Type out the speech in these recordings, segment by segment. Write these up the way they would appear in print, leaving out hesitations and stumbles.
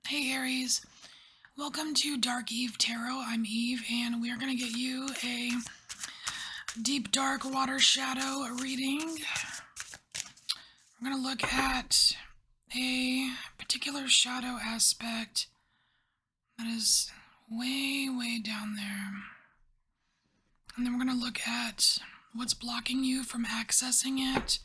Hey Aries, welcome to Dark Eve Tarot. I'm Eve, and we are going to get you a deep dark water shadow reading. We're going to look at a particular shadow aspect that is way down there. And then we're going to look at what's blocking you from accessing it.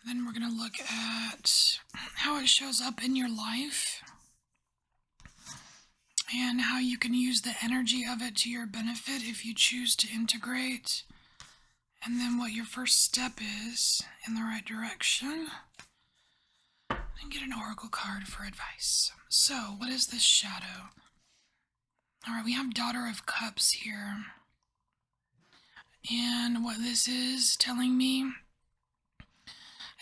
Then we're going to look at how it shows up in your life and how you can use the energy of it to your benefit if you choose to integrate, and then what your first step is in the right direction, and get an oracle card for advice. So, what is this shadow? Alright, we have Daughter of Cups here, and what this is telling me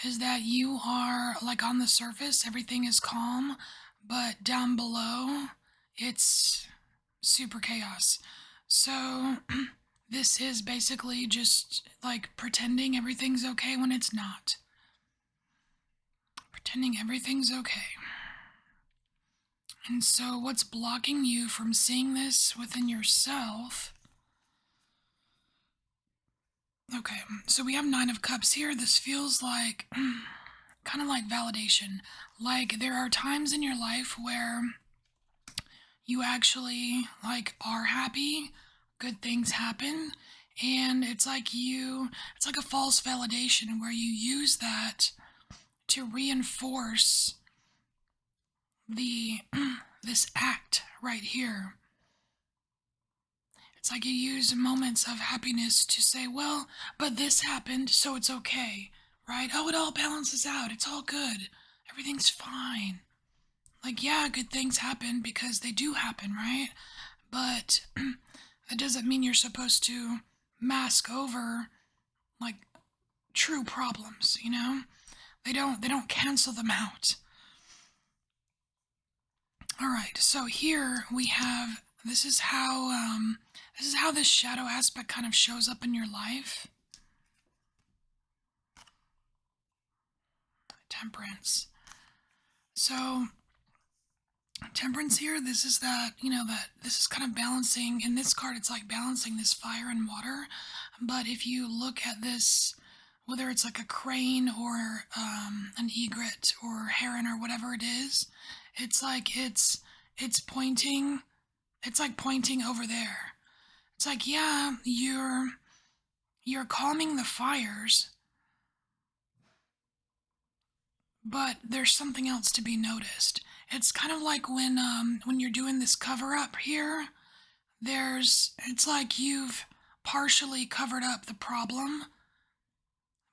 is that you are, like, on the surface, everything is calm, but down below, it's super chaos. So, this is basically just like pretending everything's okay when it's not. Pretending everything's okay. And so, what's blocking you from seeing this within yourself? Okay, so we have Nine of Cups here. This feels like kind of like validation. Like, there are times in your life where you actually like are happy, good things happen, and it's like a false validation where you use that to reinforce the this act right here. It's like you use moments of happiness to say, well, but this happened, so it's okay, right? Oh, it all balances out. It's all good. Everything's fine. Like, yeah, good things happen because they do happen, right? But that doesn't mean you're supposed to mask over like true problems, you know? They don't cancel them out. All right. So here we have this is how this shadow aspect kind of shows up in your life. Temperance. So Temperance here, this is that, that this is kind of balancing. In this card, it's like balancing this fire and water. But if you look at this, whether it's like a crane or an egret or heron or whatever it is, it's like it's pointing. It's like pointing over there. It's like, yeah, you're calming the fires, but there's something else to be noticed. It's kind of like when you're doing this cover up here. It's like you've partially covered up the problem,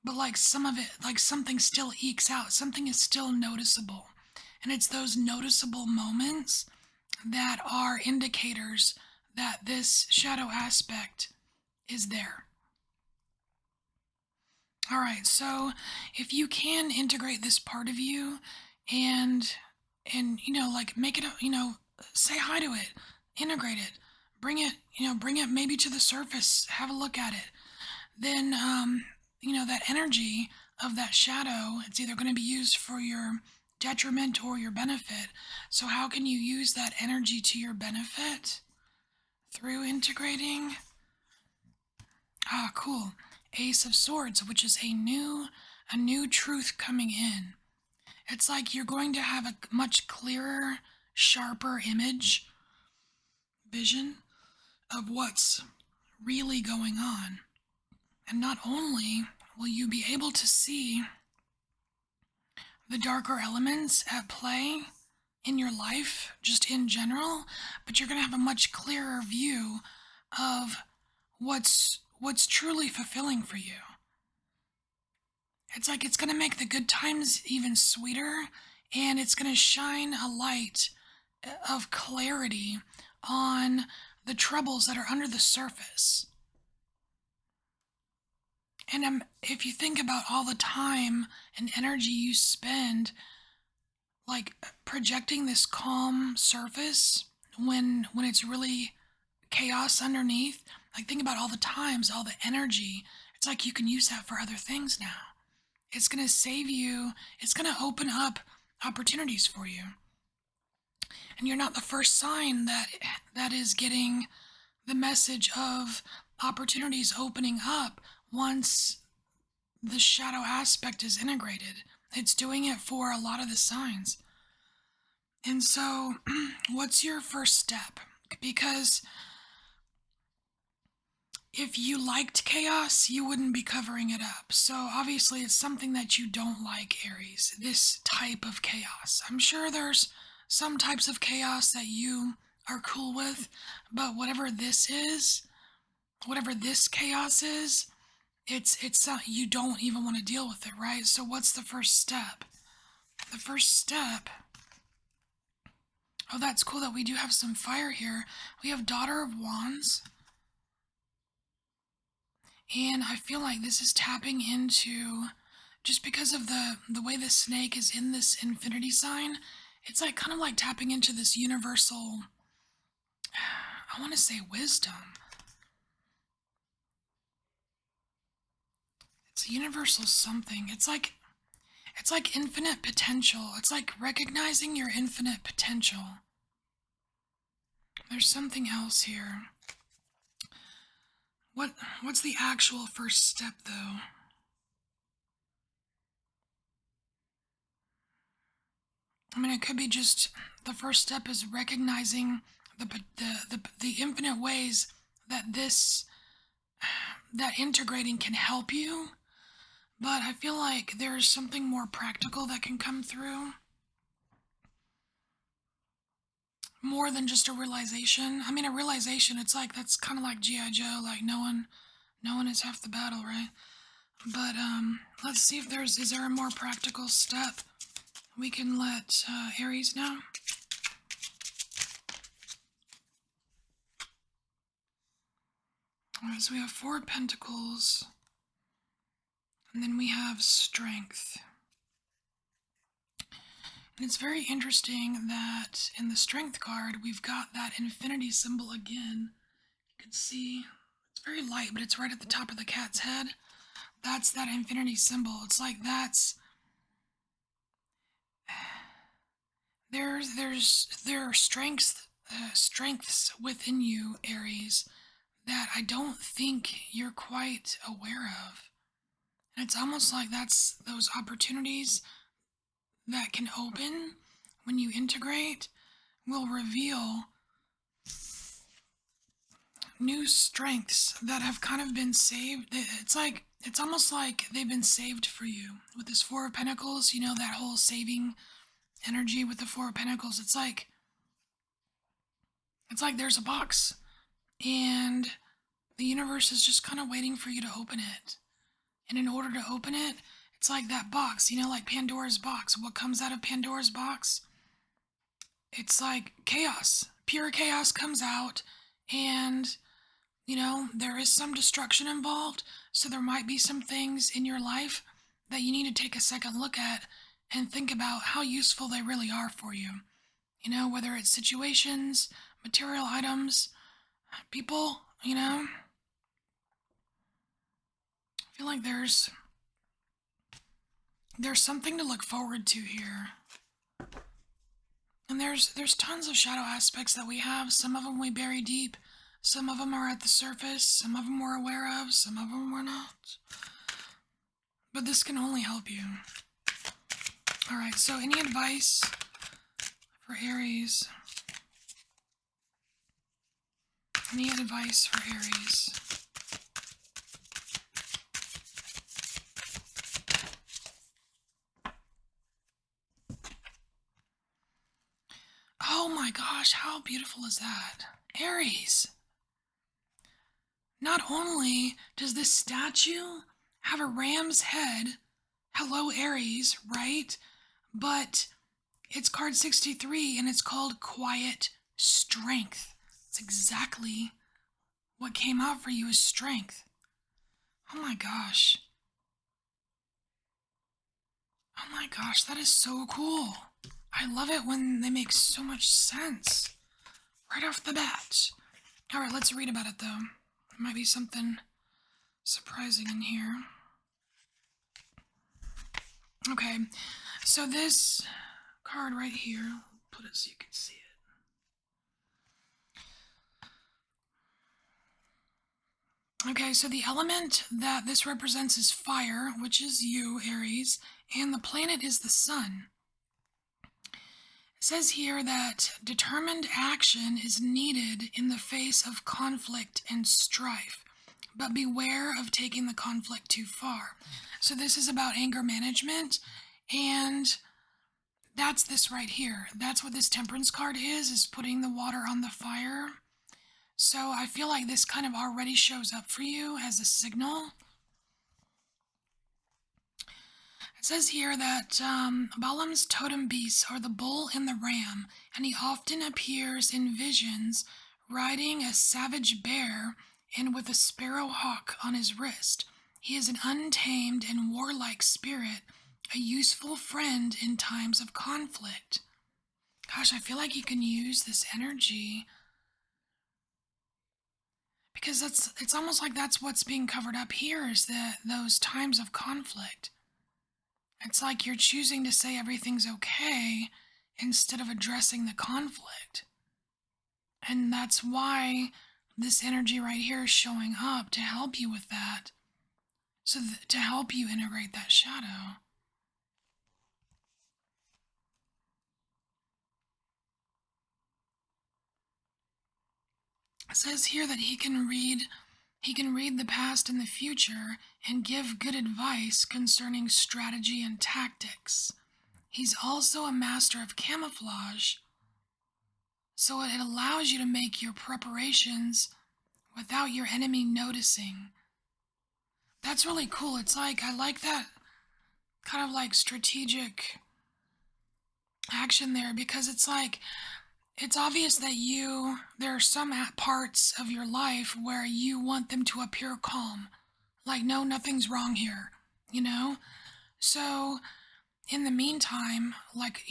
but like some of it, like something still ekes out. Something is still noticeable, and it's those noticeable moments that are indicators that this shadow aspect is there. All right, so if you can integrate this part of you and like make it, say hi to it, integrate it, bring it maybe to the surface, have a look at it. Then that energy of that shadow, it's either going to be used for your detriment or your benefit. So how can you use that energy to your benefit? Through integrating. Ah, cool. Ace of Swords, which is a new truth coming in. It's like you're going to have a much clearer, sharper vision of what's really going on. And not only will you be able to see the darker elements at play in your life, just in general, but you're going to have a much clearer view of what's truly fulfilling for you. It's like it's going to make the good times even sweeter, and it's going to shine a light of clarity on the troubles that are under the surface. And if you think about all the time and energy you spend like projecting this calm surface when it's really chaos underneath, like think about all the times, all the energy. It's like you can use that for other things now. It's going to save you. It's going to open up opportunities for you. And you're not the first sign that is getting the message of opportunities opening up once the shadow aspect is integrated. It's doing it for a lot of the signs. And so, what's your first step? Because if you liked chaos, you wouldn't be covering it up. So, obviously, it's something that you don't like, Aries, this type of chaos. I'm sure there's some types of chaos that you are cool with, but whatever this chaos is, it's you don't even want to deal with it, right? So what's the first step? The first step. Oh, that's cool that we do have some fire here. We have Daughter of Wands. And I feel like this is tapping into, just because of the way the snake is in this infinity sign, it's like kind of like tapping into this universal, I want to say wisdom. It's a universal something. It's like infinite potential. It's like recognizing your infinite potential. There's something else here. What's the actual first step though? I mean, it could be just the first step is recognizing the infinite ways that that integrating can help you. But I feel like there's something more practical that can come through. More than just a realization. I mean, a realization, it's like, that's kind of like G.I. Joe, like knowing is half the battle, right? But let's see if is there a more practical step we can let Aries know? Alright, so we have 4 Pentacles, and then we have Strength. And it's very interesting that in the Strength card, we've got that infinity symbol again. You can see, it's very light, but it's right at the top of the cat's head. That's that infinity symbol. It's like there are strengths within you, Aries, that I don't think you're quite aware of. And it's almost like that's those opportunities that can open when you integrate will reveal new strengths that have kind of been saved. It's almost like they've been saved for you with this 4 of Pentacles. You know, that whole saving energy with the 4 of Pentacles. It's like there's a box, and the universe is just kind of waiting for you to open it. And in order to open it, it's like that box, you know, like Pandora's box. What comes out of Pandora's box? It's like chaos. Pure chaos comes out, and, you know, there is some destruction involved. So there might be some things in your life that you need to take a second look at and think about how useful they really are for you. You know, whether it's situations, material items, people, you know. I feel like there's something to look forward to here. And there's tons of shadow aspects that we have. Some of them we bury deep. Some of them are at the surface. Some of them we're aware of. Some of them we're not. But this can only help you. Alright, so any advice for Aries? Any advice for Aries? Oh my gosh, how beautiful is that? Aries! Not only does this statue have a ram's head, hello Aries, right? But it's card 63 and it's called Quiet Strength. It's exactly what came out for you is strength. Oh my gosh. Oh my gosh, that is so cool. I love it when they make so much sense right off the bat. Alright, let's read about it though. There might be something surprising in here. Okay, so this card right here, put it so you can see it. Okay, so the element that this represents is fire, which is you, Aries, and the planet is the sun. It says here that determined action is needed in the face of conflict and strife, but beware of taking the conflict too far. So this is about anger management, and that's this right here. That's what this temperance card is putting the water on the fire. So I feel like this kind of already shows up for you as a signal. It says here that Balaam's totem beasts are the bull and the ram, and he often appears in visions riding a savage bear and with a sparrow hawk on his wrist. He is an untamed and warlike spirit, a useful friend in times of conflict. Gosh, I feel like you can use this energy because it's almost like that's what's being covered up here is those times of conflict. It's like you're choosing to say everything's okay instead of addressing the conflict. And that's why this energy right here is showing up to help you with that. So to help you integrate that shadow. It says here that he can read the past and the future and give good advice concerning strategy and tactics. He's also a master of camouflage, so it allows you to make your preparations without your enemy noticing. That's really cool. It's like, I like that kind of like strategic action there because it's like, it's obvious that there are some parts of your life where you want them to appear calm. Like, no, nothing's wrong here, you know? So, in the meantime, like,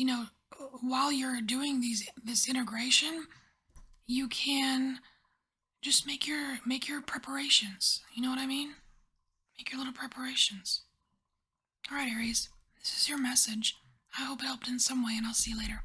while you're doing this integration, you can just make your preparations. You know what I mean? Make your little preparations. All right, Aries, this is your message. I hope it helped in some way, and I'll see you later.